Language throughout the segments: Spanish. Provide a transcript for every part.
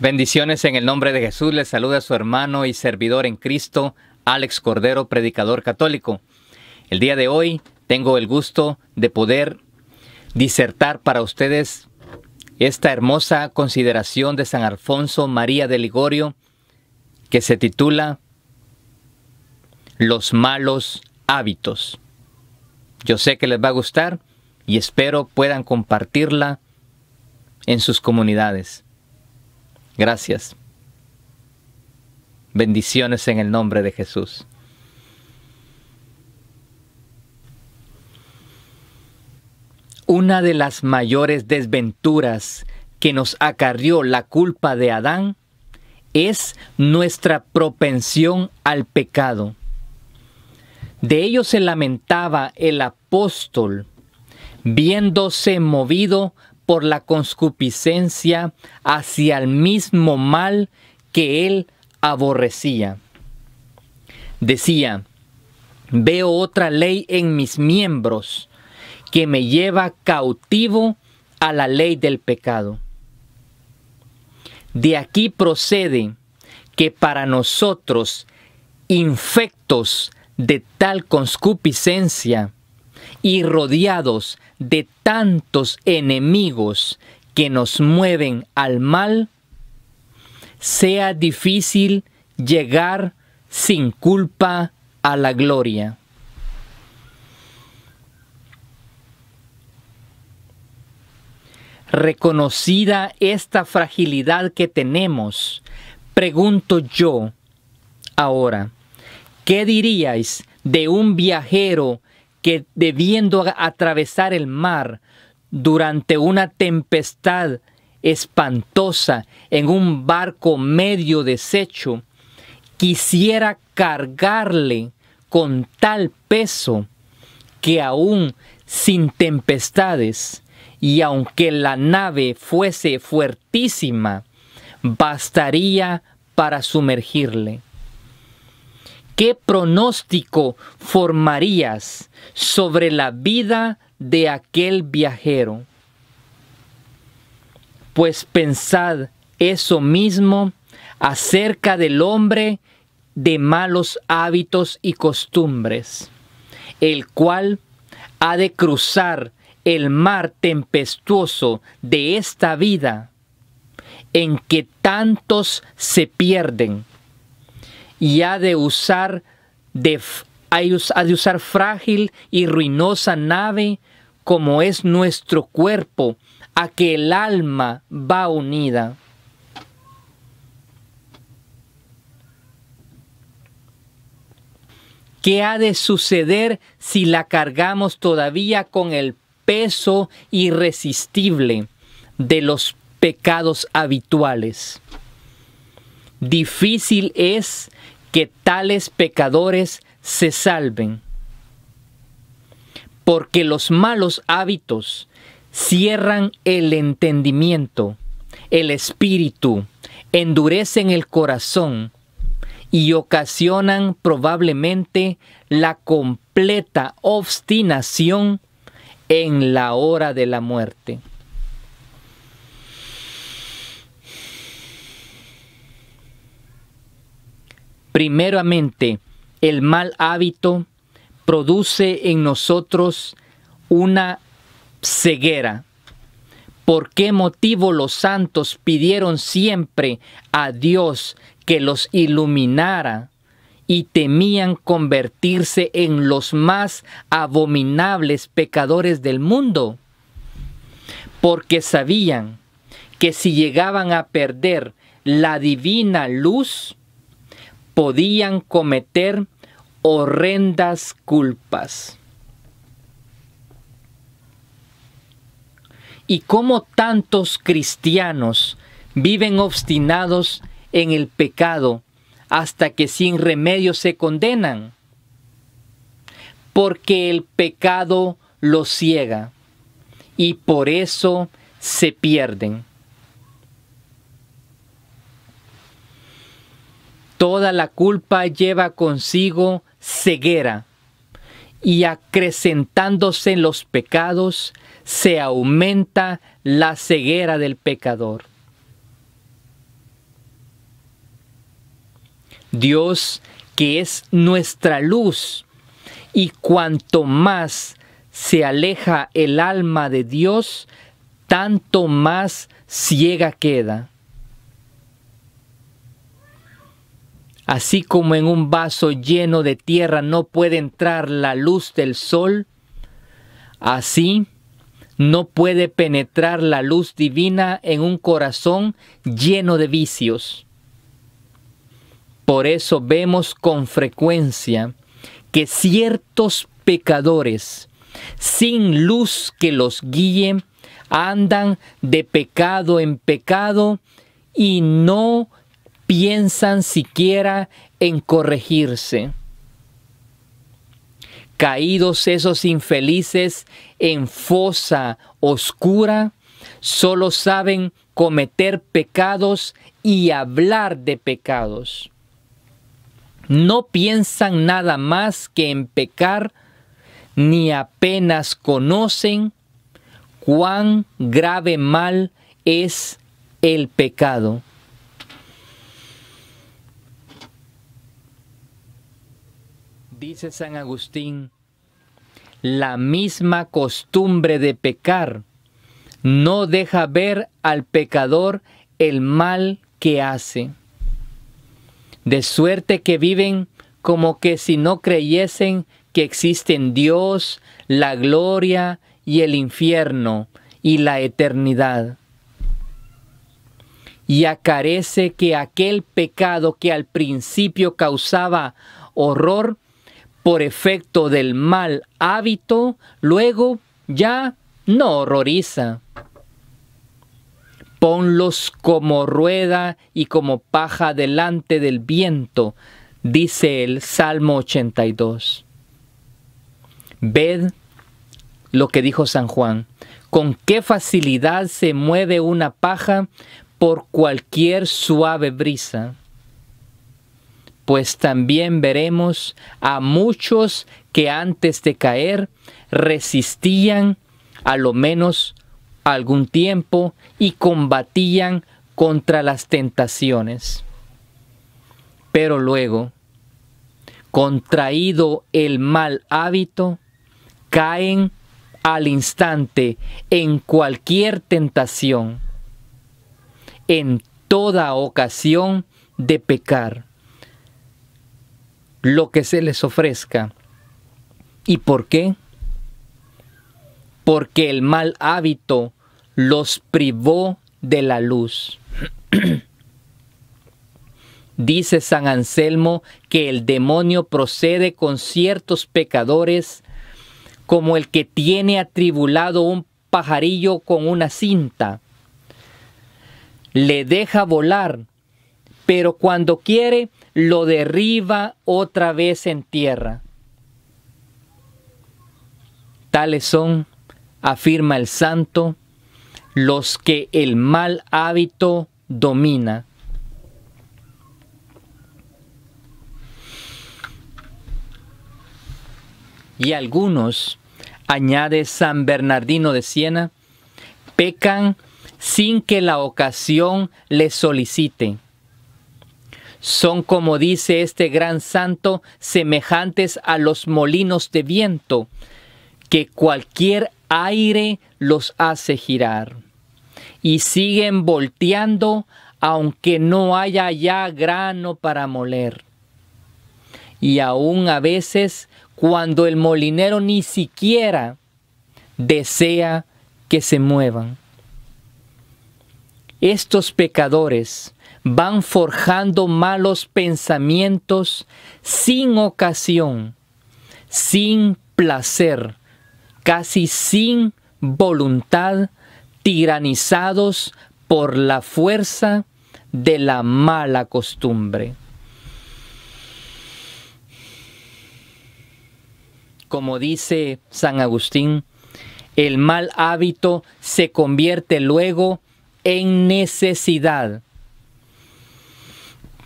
Bendiciones en el nombre de Jesús. Les saluda su hermano y servidor en Cristo, Alex Cordero, predicador católico. El día de hoy tengo el gusto de poder disertar para ustedes esta hermosa consideración de San Alfonso María de Ligorio que se titula Los malos hábitos. Yo sé que les va a gustar y espero puedan compartirla en sus comunidades. Gracias. Bendiciones en el nombre de Jesús. Una de las mayores desventuras que nos acarrió la culpa de Adán es nuestra propensión al pecado. De ello se lamentaba el apóstol, viéndose movido por la concupiscencia hacia el mismo mal que él aborrecía. Decía: veo otra ley en mis miembros que me lleva cautivo a la ley del pecado. De aquí procede que para nosotros, infectos de tal concupiscencia y rodeados de tantos enemigos que nos mueven al mal, sea difícil llegar sin culpa a la gloria. Reconocida esta fragilidad que tenemos, pregunto yo ahora, ¿qué diríais de un viajero que, debiendo atravesar el mar durante una tempestad espantosa en un barco medio deshecho, quisiera cargarle con tal peso que aún sin tempestades y aunque la nave fuese fuertísima, bastaría para sumergirle? ¿Qué pronóstico formarías sobre la vida de aquel viajero? Pues pensad eso mismo acerca del hombre de malos hábitos y costumbres, el cual ha de cruzar el mar tempestuoso de esta vida, en que tantos se pierden, y ha de usar frágil y ruinosa nave como es nuestro cuerpo, a que el alma va unida. ¿Qué ha de suceder si la cargamos todavía con el peso irresistible de los pecados habituales? Difícil es que tales pecadores se salven, porque los malos hábitos cierran el entendimiento, el espíritu, endurecen el corazón y ocasionan probablemente la completa obstinación en la hora de la muerte. Primeramente, el mal hábito produce en nosotros una ceguera. ¿Por qué motivo los santos pidieron siempre a Dios que los iluminara y temían convertirse en los más abominables pecadores del mundo? Porque sabían que si llegaban a perder la divina luz, podían cometer horrendas culpas. ¿Y cómo tantos cristianos viven obstinados en el pecado hasta que sin remedio se condenan? Porque el pecado los ciega y por eso se pierden. Toda la culpa lleva consigo ceguera, y acrecentándose los pecados, se aumenta la ceguera del pecador. Dios que es nuestra luz, y cuanto más se aleja el alma de Dios, tanto más ciega queda. Así como en un vaso lleno de tierra no puede entrar la luz del sol, así no puede penetrar la luz divina en un corazón lleno de vicios. Por eso vemos con frecuencia que ciertos pecadores, sin luz que los guíe, andan de pecado en pecado y no piensan siquiera en corregirse. Caídos esos infelices en fosa oscura, solo saben cometer pecados y hablar de pecados. No piensan nada más que en pecar, ni apenas conocen cuán grave mal es el pecado. Dice San Agustín, la misma costumbre de pecar no deja ver al pecador el mal que hace. De suerte que viven como que si no creyesen que existen Dios, la gloria y el infierno y la eternidad. Y acarece que aquel pecado que al principio causaba horror, por efecto del mal hábito, luego ya no horroriza. Ponlos como rueda y como paja delante del viento, dice el Salmo 82. Ved lo que dijo San Juan, con qué facilidad se mueve una paja por cualquier suave brisa. Pues también veremos a muchos que antes de caer resistían a lo menos algún tiempo y combatían contra las tentaciones. Pero luego, contraído el mal hábito, caen al instante en cualquier tentación, en toda ocasión de pecar, lo que se les ofrezca. ¿Y por qué? Porque el mal hábito los privó de la luz. Dice San Anselmo que el demonio procede con ciertos pecadores como el que tiene atribulado un pajarillo con una cinta. Le deja volar, pero cuando quiere lo derriba otra vez en tierra. Tales son, afirma el santo, los que el mal hábito domina. Y algunos, añade San Bernardino de Siena, pecan sin que la ocasión les solicite. Son, como dice este gran santo, semejantes a los molinos de viento, que cualquier aire los hace girar, y siguen volteando aunque no haya ya grano para moler. Y aún a veces, cuando el molinero ni siquiera desea que se muevan. Estos pecadores van forjando malos pensamientos sin ocasión, sin placer, casi sin voluntad, tiranizados por la fuerza de la mala costumbre. Como dice San Agustín, el mal hábito se convierte luego en necesidad.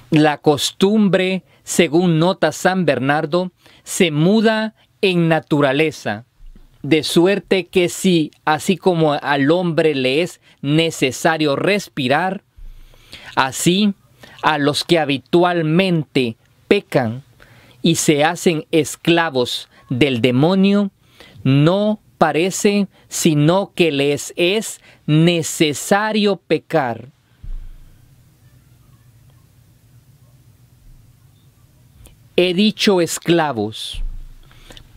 La costumbre, según nota San Bernardo, se muda en naturaleza, de suerte que si, así como al hombre le es necesario respirar, así a los que habitualmente pecan y se hacen esclavos del demonio, no parece sino que les es necesario pecar. He dicho esclavos,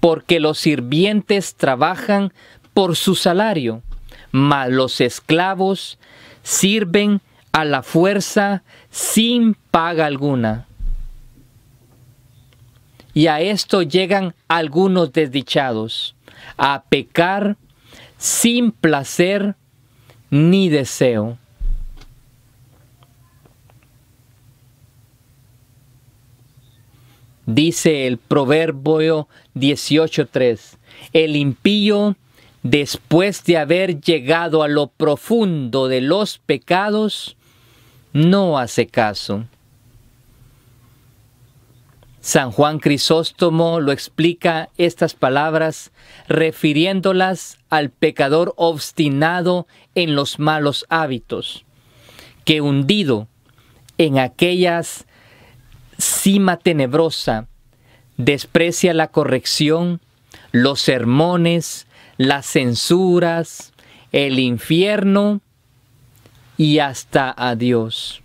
porque los sirvientes trabajan por su salario, mas los esclavos sirven a la fuerza sin paga alguna. Y a esto llegan algunos desdichados, a pecar sin placer ni deseo. Dice el Proverbio 18:3, el impío, después de haber llegado a lo profundo de los pecados, no hace caso. San Juan Crisóstomo lo explica estas palabras refiriéndolas al pecador obstinado en los malos hábitos, que hundido en aquellas cima tenebrosa, desprecia la corrección, los sermones, las censuras, el infierno y hasta a Dios.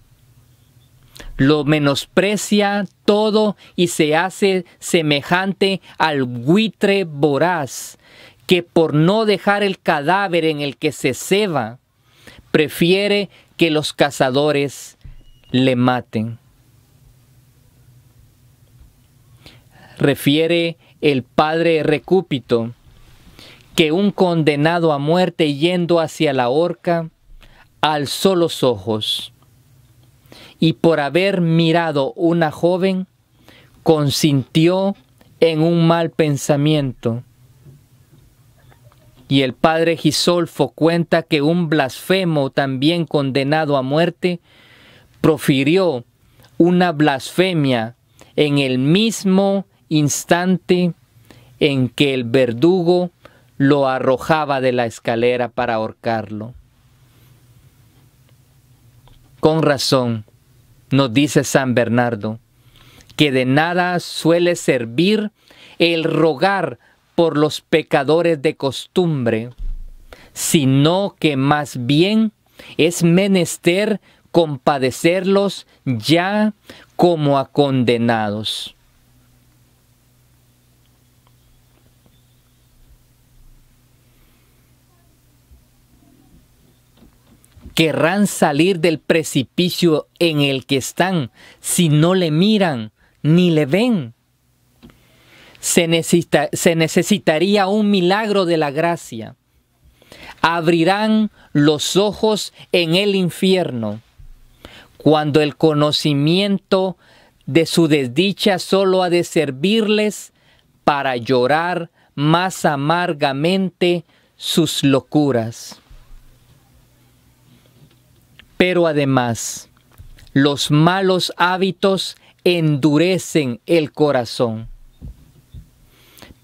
Lo menosprecia todo y se hace semejante al buitre voraz, que por no dejar el cadáver en el que se ceba, prefiere que los cazadores le maten. Refiere el padre Recúpito que un condenado a muerte yendo hacia la horca alzó los ojos y por haber mirado una joven consintió en un mal pensamiento. Y el padre Gisolfo cuenta que un blasfemo también condenado a muerte profirió una blasfemia en el mismo instante en que el verdugo lo arrojaba de la escalera para ahorcarlo. Con razón, nos dice San Bernardo, que de nada suele servir el rogar por los pecadores de costumbre, sino que más bien es menester compadecerlos ya como a condenados. Querrán salir del precipicio en el que están si no le miran ni le ven. Se necesitaría un milagro de la gracia. Abrirán los ojos en el infierno, cuando el conocimiento de su desdicha solo ha de servirles para llorar más amargamente sus locuras. Pero además, los malos hábitos endurecen el corazón,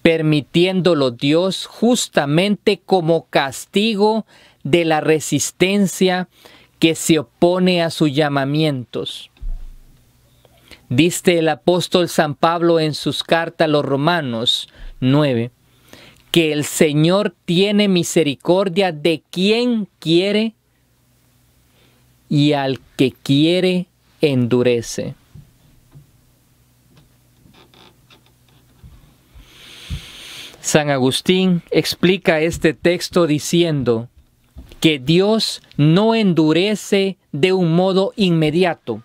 permitiéndolo Dios justamente como castigo de la resistencia que se opone a sus llamamientos. Dice el apóstol San Pablo en sus cartas a los Romanos 9, que el Señor tiene misericordia de quien quiere y al que quiere endurece. San Agustín explica este texto diciendo que Dios no endurece de un modo inmediato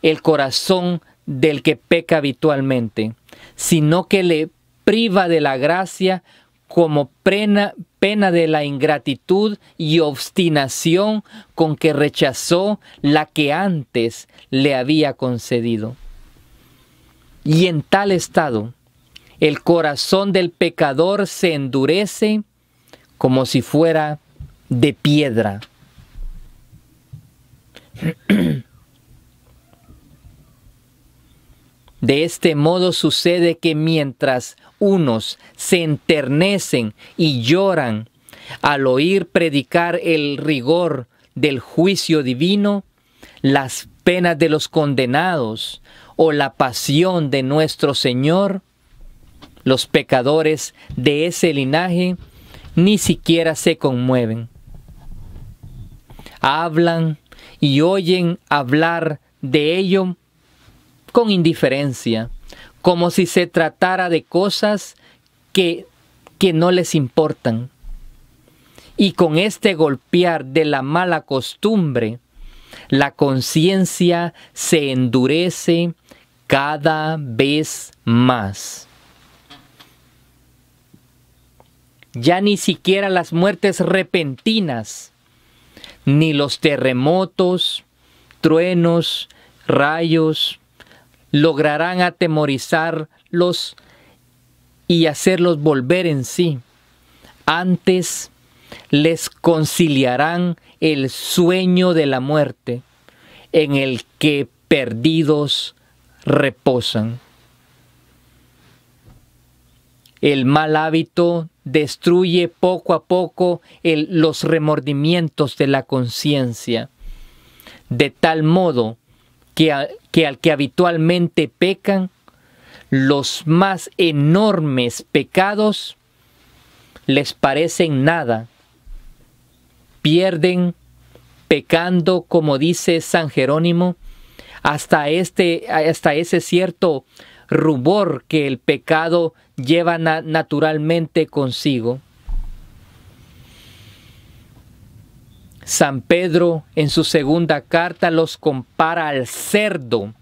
el corazón del que peca habitualmente, sino que le priva de la gracia como pena de la ingratitud y obstinación con que rechazó la que antes le había concedido. Y en tal estado, el corazón del pecador se endurece como si fuera de piedra. De este modo sucede que mientras unos se enternecen y lloran al oír predicar el rigor del juicio divino, las penas de los condenados o la pasión de nuestro Señor, los pecadores de ese linaje ni siquiera se conmueven. Hablan y oyen hablar de ello con indiferencia, como si se tratara de cosas que no les importan. Y con este golpear de la mala costumbre, la conciencia se endurece cada vez más. Ya ni siquiera las muertes repentinas, ni los terremotos, truenos, rayos, lograrán atemorizarlos y hacerlos volver en sí. Antes les conciliarán el sueño de la muerte, en el que perdidos reposan. El mal hábito destruye poco a poco los remordimientos de la conciencia, de tal modo que al que habitualmente pecan, los más enormes pecados les parecen nada. Pierden pecando, como dice San Jerónimo, hasta ese cierto rubor que el pecado lleva naturalmente consigo. San Pedro, en su segunda carta, los compara al cerdo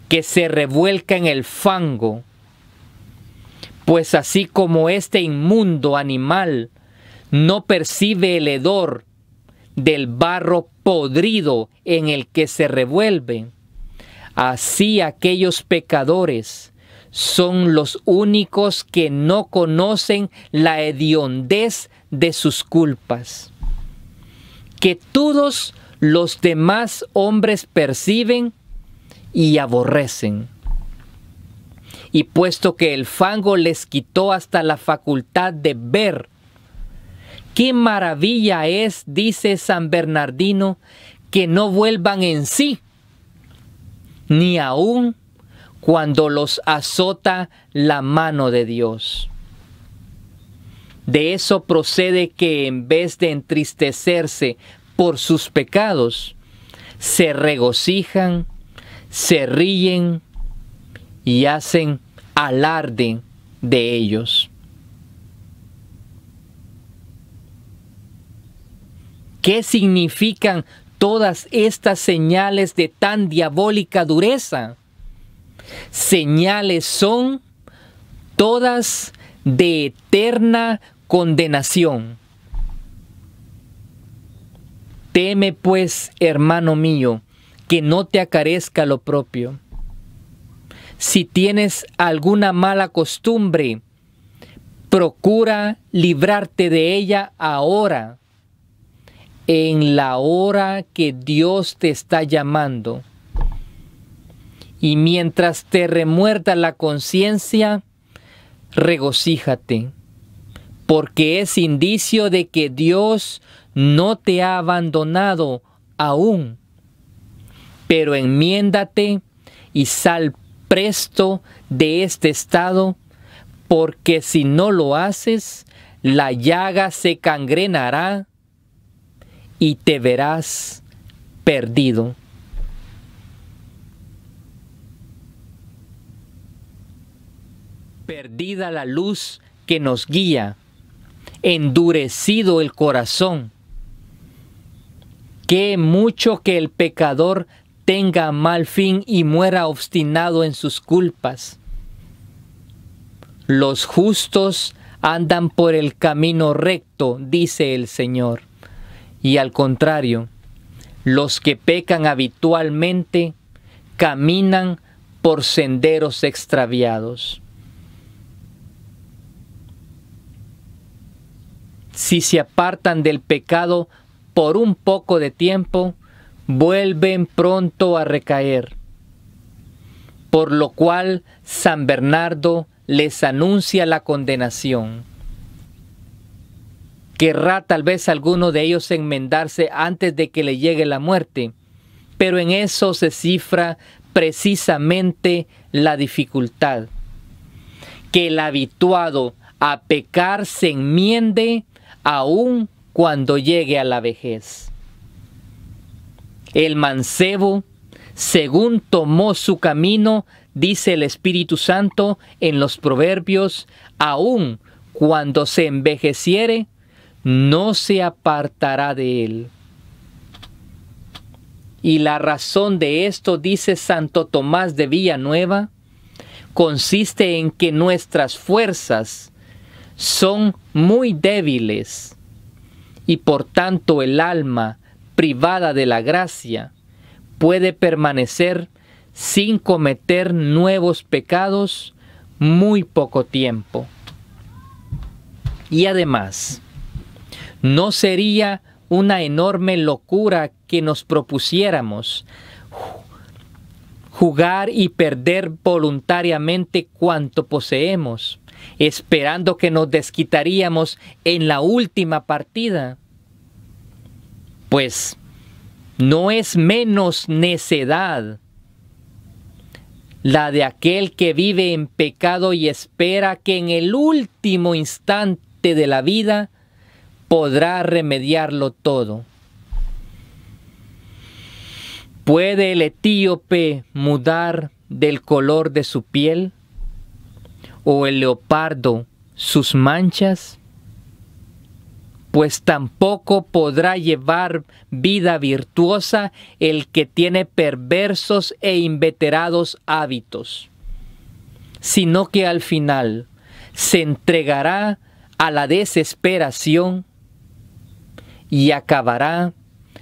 que se revuelca en el fango, pues así como este inmundo animal no percibe el hedor del barro podrido en el que se revuelve, así aquellos pecadores son los únicos que no conocen la hediondez de sus culpas, que todos los demás hombres perciben y aborrecen. Y puesto que el fango les quitó hasta la facultad de ver, qué maravilla es, dice San Bernardino, que no vuelvan en sí, ni aun cuando los azota la mano de Dios. De eso procede que en vez de entristecerse por sus pecados, se regocijan, se ríen y hacen alarde de ellos. ¿Qué significan todas estas señales de tan diabólica dureza? Señales son todas de eterna condenación. Teme pues, hermano mío, que no te acarezca lo propio. Si tienes alguna mala costumbre, procura librarte de ella ahora, en la hora que Dios te está llamando. Y mientras te remuerda la conciencia, regocíjate, porque es indicio de que Dios no te ha abandonado aún. Pero enmiéndate y sal presto de este estado, porque si no lo haces, la llaga se cangrenará y te verás perdido. Perdida la luz que nos guía, endurecido el corazón. Qué mucho que el pecador tenga mal fin y muera obstinado en sus culpas. Los justos andan por el camino recto, dice el Señor, y al contrario, los que pecan habitualmente caminan por senderos extraviados. Si se apartan del pecado por un poco de tiempo, vuelven pronto a recaer. Por lo cual San Bernardo les anuncia la condenación. Querrá tal vez alguno de ellos enmendarse antes de que le llegue la muerte, pero en eso se cifra precisamente la dificultad. Que el habituado a pecar se enmiende aún cuando llegue a la vejez. El mancebo, según tomó su camino, dice el Espíritu Santo en los Proverbios, aún cuando se envejeciere, no se apartará de él. Y la razón de esto, dice Santo Tomás de Villanueva, consiste en que nuestras fuerzas son muy débiles y por tanto el alma privada de la gracia puede permanecer sin cometer nuevos pecados muy poco tiempo. Y además, ¿no sería una enorme locura que nos propusiéramos jugar y perder voluntariamente cuanto poseemos, esperando que nos desquitaríamos en la última partida? Pues no es menos necedad la de aquel que vive en pecado y espera que en el último instante de la vida podrá remediarlo todo. ¿Puede el etíope mudar del color de su piel? ¿O el leopardo sus manchas? Pues tampoco podrá llevar vida virtuosa el que tiene perversos e inveterados hábitos, sino que al final se entregará a la desesperación y acabará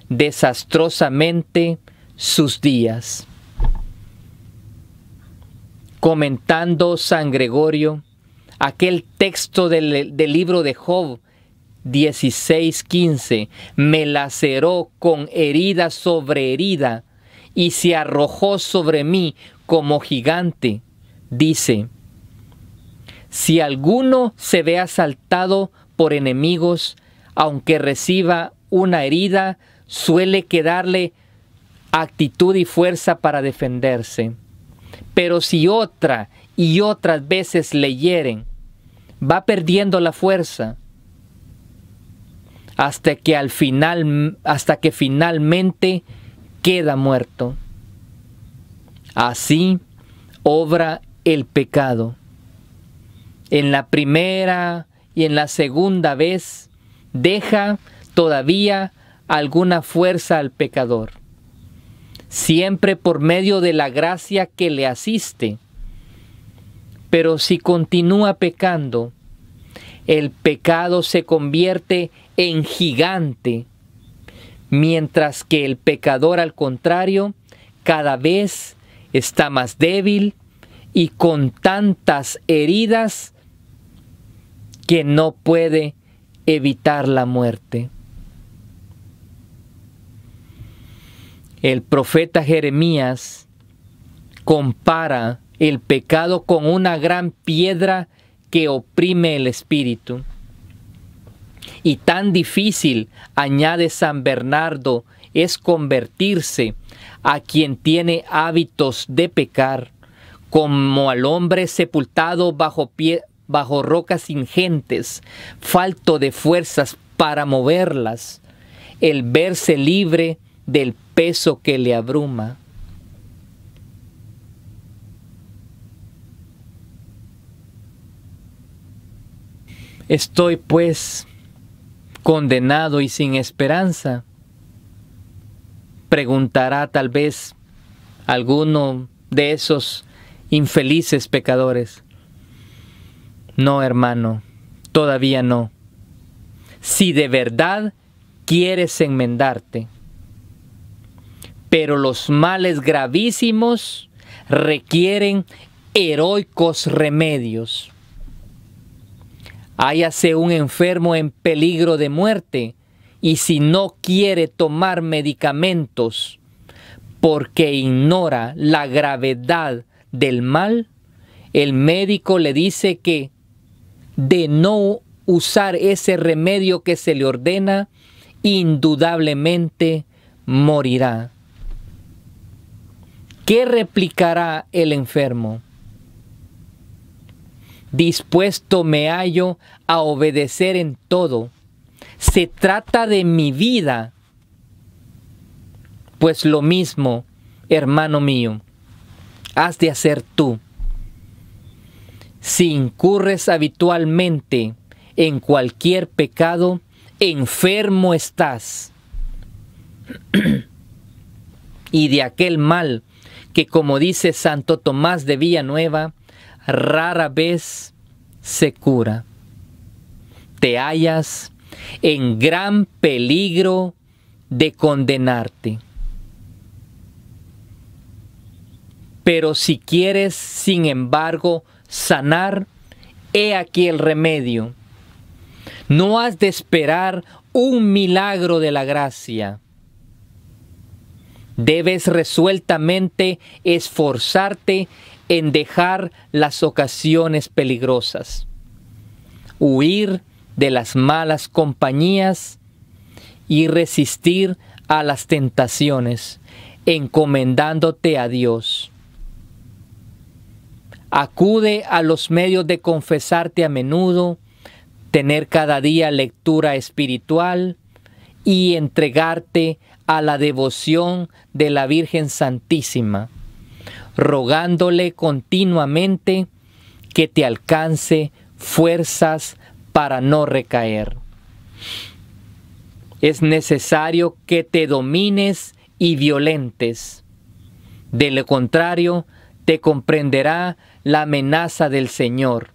desastrosamente sus días. Comentando San Gregorio aquel texto del libro de Job 16:15, me laceró con herida sobre herida y se arrojó sobre mí como gigante, dice: si alguno se ve asaltado por enemigos, aunque reciba una herida, suele quedarle actitud y fuerza para defenderse. Pero si otra y otras veces le hieren, va perdiendo la fuerza hasta que finalmente queda muerto. Así obra el pecado. En la primera y en la segunda vez deja todavía alguna fuerza al pecador, siempre por medio de la gracia que le asiste. Pero si continúa pecando, el pecado se convierte en gigante, mientras que el pecador, al contrario, cada vez está más débil y con tantas heridas que no puede evitar la muerte. El profeta Jeremías compara el pecado con una gran piedra que oprime el espíritu. Y tan difícil, añade San Bernardo, es convertirse a quien tiene hábitos de pecar, como al hombre sepultado bajo rocas ingentes, falto de fuerzas para moverlas, el verse libre del peso que le abruma. Estoy pues condenado y sin esperanza, preguntará tal vez alguno de esos infelices pecadores. No, hermano, todavía no. Si de verdad quieres enmendarte, pero los males gravísimos requieren heroicos remedios. Hállase un enfermo en peligro de muerte, y si no quiere tomar medicamentos porque ignora la gravedad del mal, el médico le dice que de no usar ese remedio que se le ordena, indudablemente morirá. ¿Qué replicará el enfermo? Dispuesto me hallo a obedecer en todo. Se trata de mi vida. Pues lo mismo, hermano mío, has de hacer tú. Si incurres habitualmente en cualquier pecado, enfermo estás. Y de aquel mal que, como dice Santo Tomás de Villanueva, rara vez se cura. Te hallas en gran peligro de condenarte. Pero si quieres, sin embargo, sanar, he aquí el remedio. No has de esperar un milagro de la gracia. Debes resueltamente esforzarte en dejar las ocasiones peligrosas, huir de las malas compañías y resistir a las tentaciones, encomendándote a Dios. Acude a los medios de confesarte a menudo, tener cada día lectura espiritual y entregarte a la devoción de la Virgen Santísima, rogándole continuamente que te alcance fuerzas para no recaer. Es necesario que te domines y violentes. De lo contrario, te comprenderá la amenaza del Señor.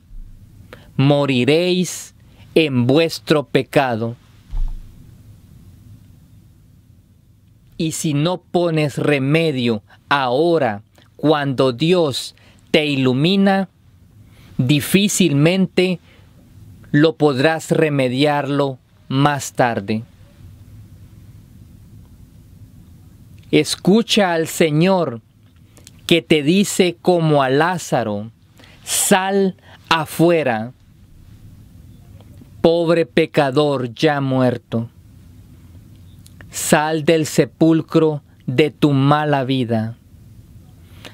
Moriréis en vuestro pecado. Y si no pones remedio ahora, cuando Dios te ilumina, difícilmente lo podrás remediarlo más tarde. Escucha al Señor que te dice como a Lázaro: sal afuera, pobre pecador ya muerto. Sal del sepulcro de tu mala vida.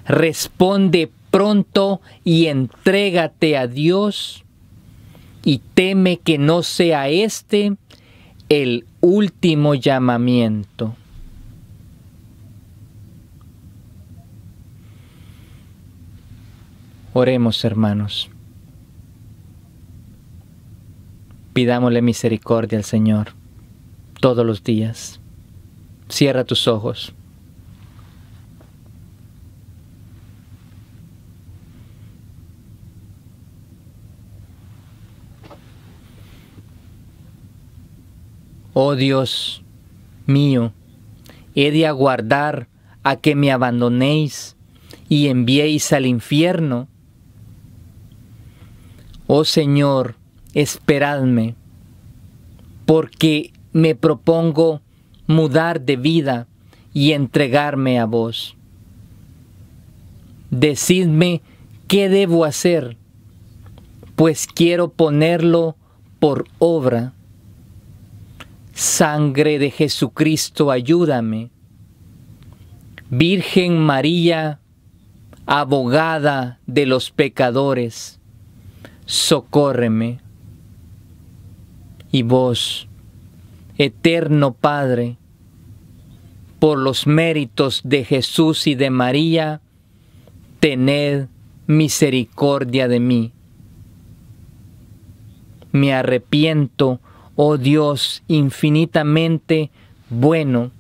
Responde pronto y entrégate a Dios, y teme que no sea este el último llamamiento. Oremos, hermanos. Pidámosle misericordia al Señor todos los días. Cierra tus ojos. Oh Dios mío, he de aguardar a que me abandonéis y enviéis al infierno. Oh Señor, esperadme, porque me propongo mudar de vida y entregarme a vos. Decidme qué debo hacer, pues quiero ponerlo por obra. Sangre de Jesucristo, ayúdame. Virgen María, abogada de los pecadores, socórreme. Y vos, eterno Padre, por los méritos de Jesús y de María, tened misericordia de mí. Me arrepiento, oh Dios infinitamente bueno,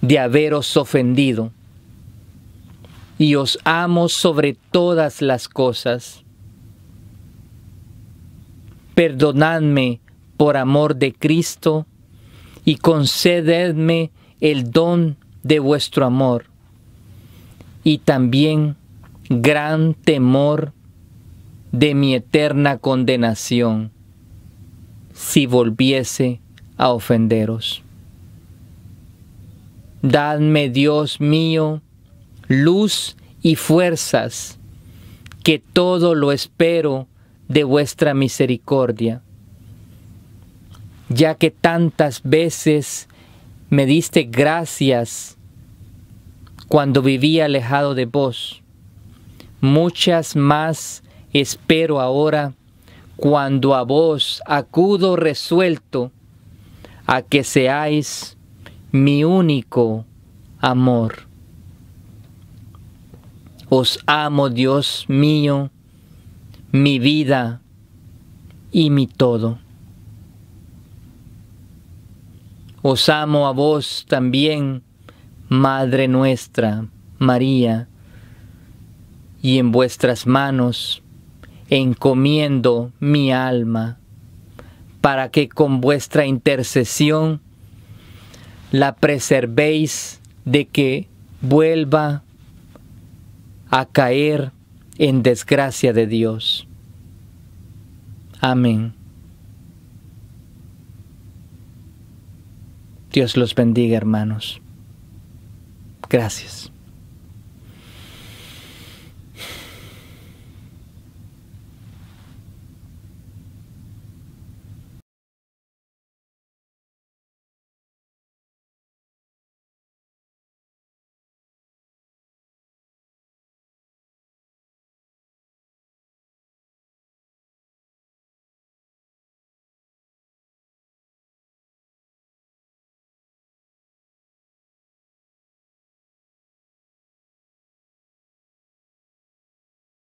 de haberos ofendido, y os amo sobre todas las cosas. Perdonadme por amor de Cristo, y concededme el don de vuestro amor, y también gran temor de mi eterna condenación, si volviese a ofenderos. Dadme, Dios mío, luz y fuerzas, que todo lo espero de vuestra misericordia, ya que tantas veces me diste gracias cuando vivía alejado de vos. Muchas más espero ahora, cuando a vos acudo resuelto a que seáis mi único amor. Os amo, Dios mío, mi vida y mi todo. Os amo a vos también, Madre nuestra, María, y en vuestras manos encomiendo mi alma, para que con vuestra intercesión la preservéis de que vuelva a caer en desgracia de Dios. Amén. Dios los bendiga, hermanos. Gracias.